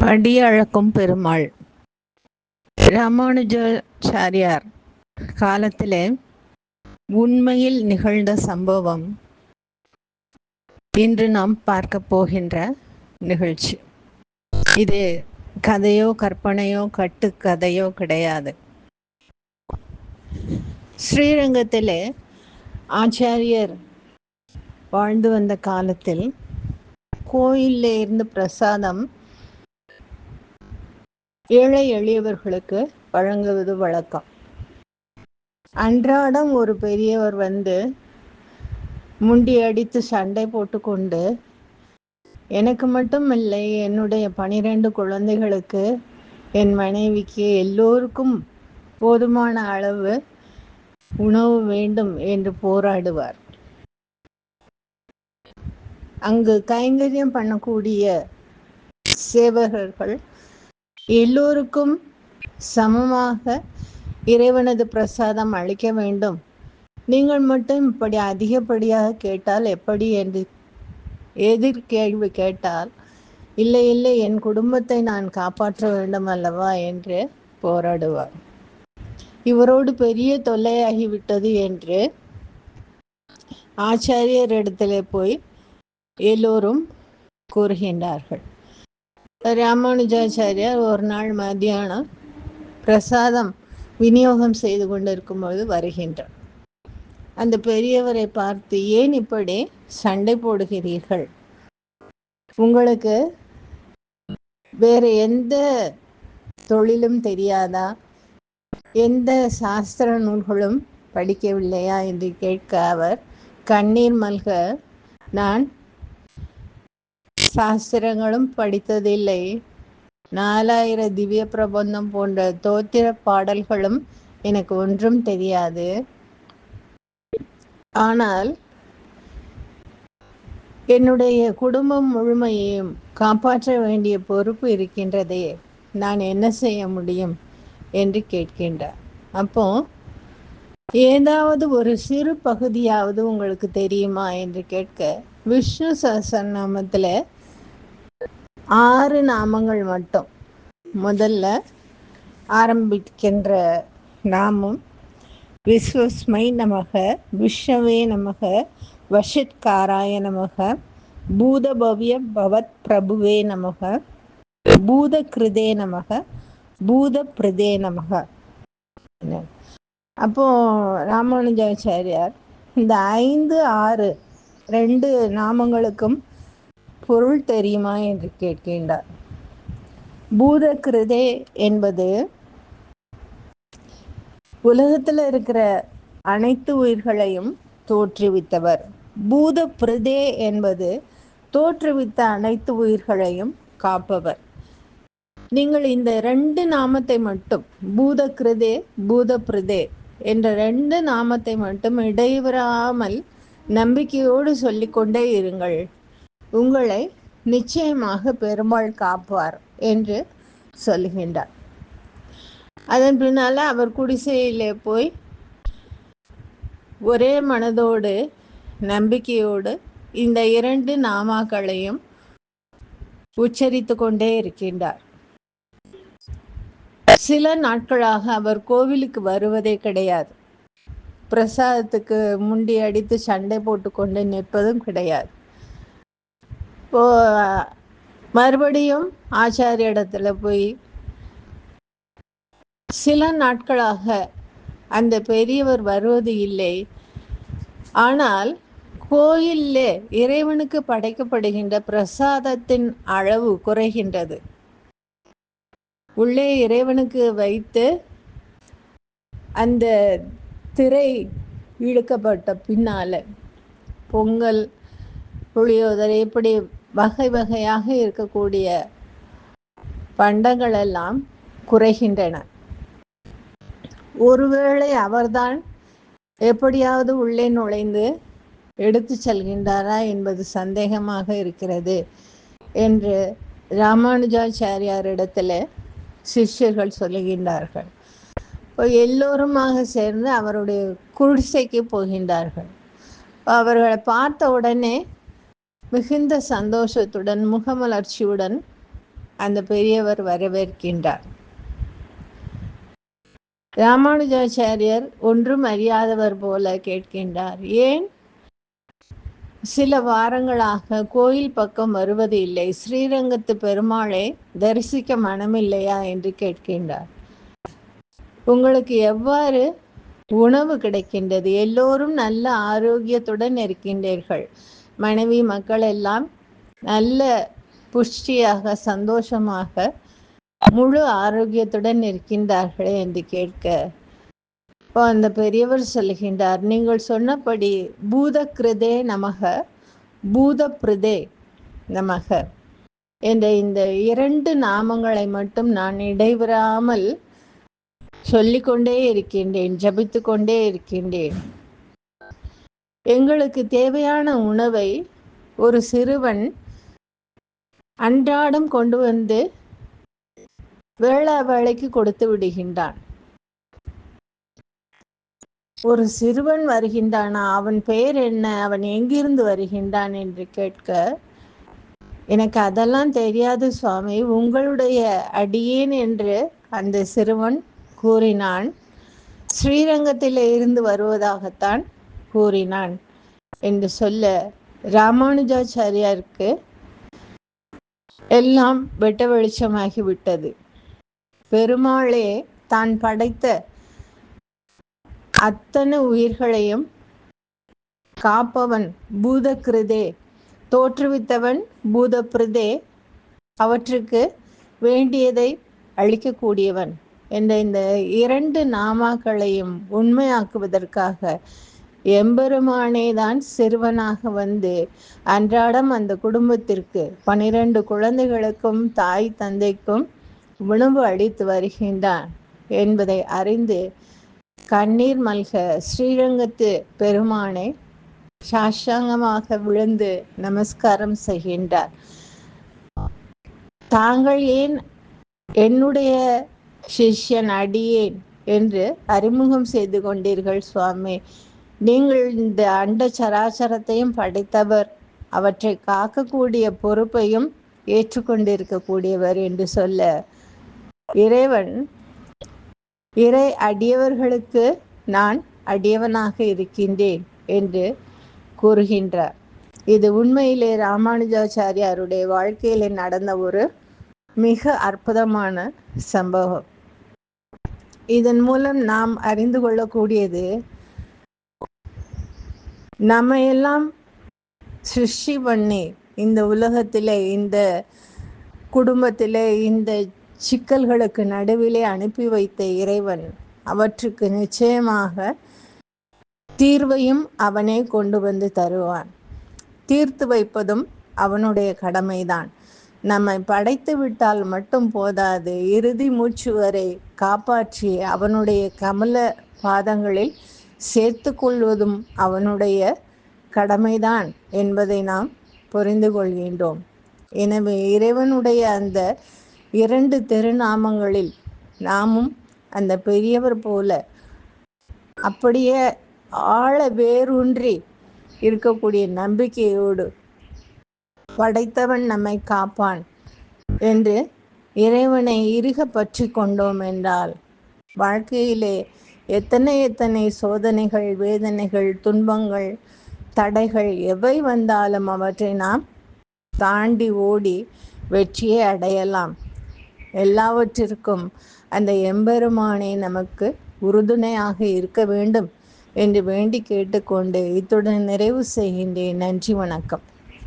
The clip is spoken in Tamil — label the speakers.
Speaker 1: படி அளக்கும் பெருமாள். ராமானுஜாச்சாரியார் காலத்திலே உண்மையில் நிகழ்ந்த சம்பவம் இன்று நாம் பார்க்க போகின்ற நிகழ்ச்சி. இது கதையோ கற்பனையோ கட்டுக்கதையோ கிடையாது. ஸ்ரீரங்கத்திலே ஆச்சாரியர் வாழ்ந்து வந்த காலத்தில் கோயிலே இருந்து பிரசாதம் ஏழை எளியவர்களுக்கு வழங்குவது வழக்கம். அன்றாடம் ஒரு பெரியவர் வந்து முண்டி அடித்து சண்டை போட்டுக்கொண்டு, எனக்கு மட்டும் இல்லை, என்னுடைய 12 குழந்தைகளுக்கு, என் மனைவிக்கு, எல்லோருக்கும் போதுமான அளவு உணவு வேண்டும் என்று போராடுவார். அங்கு கைங்கரியம் பண்ணக்கூடிய சேவகர்கள் எல்லோருக்கும் சமமாக இறைவனது பிரசாதம் அளிக்க வேண்டும், நீங்கள் மட்டும் இப்படி அதிகப்படியாக கேட்டால் எப்படி என்று எதிர்கேள்வி கேட்டால், இல்லை இல்லை, என் குடும்பத்தை நான் காப்பாற்ற வேண்டும் அல்லவா என்று போராடுவார். இவரோடு பெரிய தொல்லையாகிவிட்டது என்று ஆச்சாரியரிடத்திலே போய் எல்லோரும் கூறுகின்றார்கள். ராமானுஜாச்சாரியார் ஒரு நாள் மத்தியானம் பிரசாதம் விநியோகம் செய்து கொண்டிருக்கும்போது வருகின்றார். அந்த பெரியவரை பார்த்து, ஏன் இப்படி சண்டை போடுகிறீர்கள்? உங்களுக்கு வேற எந்த தொழிலும் தெரியாதா? எந்த சாஸ்திர நூல்களும் படிக்கவில்லையா என்று கேட்க அவர் கண்ணீர் மல்க, நான் சாஸ்திரங்களும் படித்ததில்லை, 4000 திவ்ய பிரபந்தம் போன்ற தோத்திர பாடல்களும் எனக்கு ஒன்றும் தெரியாது, ஆனால் என்னுடைய குடும்பம் முழுமையையும் காப்பாற்ற வேண்டிய பொறுப்பு இருக்கின்றதே, நான் என்ன செய்ய முடியும் என்று கேட்கின்றார். அப்போ ஏதாவது ஒரு சிறு பகுதியாவது உங்களுக்கு தெரியுமா என்று கேட்க, விஷ்ணு சஹஸ்ரநாமத்தில் 6 நாமங்கள் மட்டும். முதல்ல ஆரம்பிக்கின்ற நாமம் விஸ்வஸ்மை நமக, விஷ்ணவே நமக, வஷித்காராய நமக, பூதபவ்ய பவத் பிரபுவே நமக, பூதகிருதே நமக, பூதபிருதே நமக. அப்போ ராமானுஜாச்சாரியார் இந்த 5, 6, 2 நாமங்களுக்கும் பொருள் தெரியுமா என்று கேட்கின்றார். பூதகிருதே என்பது உலகத்தில் இருக்கிற அனைத்து உயிர்களையும் தோற்றுவித்தவர். பூதபிருதே என்பது தோற்றுவித்த அனைத்து உயிர்களையும் காப்பவர். நீங்கள் இந்த 2 நாமத்தை மட்டும், பூதகிருதே பூதபிருதே என்ற 2 நாமத்தை மட்டும் இடைவிடாமல் நம்பிக்கையோடு சொல்லிக்கொண்டே இருங்கள், உங்களை நிச்சயமாக பெருமாள் காப்பார் என்று சொல்லுகின்றார். அதன் பின்னால அவர் குடிசையிலே போய் ஒரே மனதோடு நம்பிக்கையோடு இந்த 2 நாமாக்களையும் உச்சரித்து கொண்டே இருக்கின்றார். சில நாட்களாக அவர் கோவிலுக்கு வருவதே கிடையாது. பிரசாதத்துக்கு முண்டி அடித்து சண்டை போட்டு கொண்டு நிற்பதும் கிடையாது. இப்போ மறுபடியும் ஆச்சாரியரிடத்துல போய் சில நாட்களாக அந்த பெரியவர் வருவது இல்லை, ஆனால் கோயிலே இறைவனுக்கு படைக்கப்படுகின்ற பிரசாதத்தின் அளவு குறைகின்றது. உள்ளே இறைவனுக்கு வைத்து அந்த திரை இழுக்கப்பட்ட பின்னால பொங்கல், புளியோதரை, இப்படி வகை வகையாக இருக்கக்கூடிய பண்டங்கள் எல்லாம் குறைகின்றன. ஒருவேளை அவர்தான் எப்படியாவது உள்ளே நுழைந்து எடுத்து செல்கின்றாரா என்பது சந்தேகமாக இருக்கிறது என்று ராமானுஜாச்சாரியாரிடத்தில் சிஷ்யர்கள் சொல்லுகின்றார்கள். எல்லோருமாக சேர்ந்து அவருடைய குடிசைக்கு போகின்றார்கள். அவர்களை பார்த்த உடனே மிகுந்த சந்தோஷத்துடன் முகமலர்ச்சியுடன் அந்த பெரியவர் வரவேற்கின்றார். ராமானுஜாச்சாரியர் ஒன்றும் அறியாதவர் போல கேட்கின்றார், ஏன் சில வாரங்களாக கோயில் பக்கம் வருவது இல்லை, ஸ்ரீரங்கத்து பெருமாளை தரிசிக்க மனமில்லையா என்று கேட்கின்றார். உங்களுக்கு எவ்வாறு உணவு கிடைக்கின்றது? எல்லோரும் நல்ல ஆரோக்கியத்துடன் இருக்கின்றீர்கள், மனைவி மக்கள் எல்லாம் நல்ல புஷ்டியாக சந்தோஷமாக முழு ஆரோக்கியத்துடன் இருக்கின்றார்களே என்று கேட்க, இப்போ அந்த பெரியவர் சொல்லுகின்றார், நீங்கள் சொன்னபடி பூதகிருதே நமக பூதபிருதே நமக என்ற இந்த 2 நாமங்களை மட்டும் நான் இடைவிடாமல் சொல்லிக்கொண்டே இருக்கின்றேன், ஜபித்து கொண்டே இருக்கின்றேன். எங்களுக்கு தேவையான உணவை ஒரு சிறுவன் அன்றாடம் கொண்டு வந்து வேளா வேளைக்கு கொடுத்து விடுகின்றான். ஒரு சிறுவன் வருகின்றானா, அவன் பெயர் என்ன, அவன் எங்கிருந்து வருகின்றான் என்று கேட்க, எனக்கு அதெல்லாம் தெரியாது சுவாமி, உங்களுடைய அடியேன் என்று அந்த சிறுவன் கூறினான். ஸ்ரீரங்கத்தில் இருந்து வருவதாகத்தான் கூறினான் என்று சொல்ல, ராமானுஜாச்சாரியாருக்கு எல்லாம் வெட்ட வெளிச்சமாகி விட்டது. பெருமாளே தான் படைத்த அத்தனை உயிர்களையும் காப்பவன் பூதகிருதே, தோற்றுவித்தவன் பூதபிருதே, அவற்றுக்கு வேண்டியதை அளிக்கக்கூடியவன் என்ற இந்த 2 நாமாக்களையும் உண்மையாக்குவதற்காக எம்பெருமானே தான் சிறுவனாக வந்து அன்றாடம் அந்த குடும்பத்திற்கு 12 குழந்தைகளுக்கும் தாய் தந்தைக்கும் உணவு அளித்து வருகின்றான் என்பதை அறிந்து கண்ணீர் மல்க ஸ்ரீரங்கத்து பெருமானை சாஷ்டாங்கமாக விழுந்து நமஸ்காரம் செய்கின்றார். தாங்கள் ஏன் என்னுடைய சிஷ்யன் அடியேன் என்று அறிமுகம் செய்து கொண்டீர்கள் சுவாமி, நீங்கள் இந்த அண்ட சராச்சரத்தையும் படைத்தவர், அவற்றை காக்கக்கூடிய பொறுப்பையும் ஏற்றுக்கொண்டிருக்கக்கூடியவர் என்று சொல்ல, இறைவன் இறை அடியவர்களுக்கு நான் அடியவனாக இருக்கின்றேன் என்று கூறுகின்றார். இது உண்மையிலே ராமானுஜாச்சாரியாருடைய வாழ்க்கையிலே நடந்த ஒரு மிக அற்புதமான சம்பவம். இதன் மூலம் நாம் அறிந்து கொள்ளக்கூடியது, நம்ம எல்லாம் சிருஷ்டி பண்ணி இந்த உலகத்திலே, இந்த குடும்பத்திலே, இந்த சிக்கல்களுக்கு நடுவிலே அனுப்பி வைத்த இறைவன் அவற்றுக்கு நிச்சயமாக தீர்வையும் அவனே கொண்டு வந்து தருவான். தீர்த்து வைப்பதும் அவனுடைய கடமைதான். நம்மை படைத்து விட்டால் மட்டும் போதாது, இறுதி மூச்சு வரை காப்பாற்றி அவனுடைய கமல பாதங்களில் சேர்த்து கொள்வதும் அவனுடைய கடமைதான் என்பதை நாம் புரிந்து கொள்கின்றோம். எனவே இறைவனுடைய அந்த 2 திருநாமங்களில் நாமும் அந்த பெரியவர் போல அப்படியே ஆழ வேரூன்றி இருக்கக்கூடிய நம்பிக்கையோடு படைத்தவன் நம்மை காப்பான் என்று இறைவனை இறுக பற்றி கொண்டோம் என்றால், வாழ்க்கையிலே எத்தனை சோதனைகள், வேதனைகள், துன்பங்கள், தடைகள் எவை வந்தாலும் அவற்றை நாம் தாண்டி ஓடி வெற்றியை அடையலாம். எல்லாவற்றிற்கும் அந்த எம்பெருமானே நமக்கு உறுதுணையாக இருக்க வேண்டும் என்று வேண்டி கேட்டுக்கொண்டு இத்துடன் நிறைவு செய்கின்றேன். நன்றி, வணக்கம்.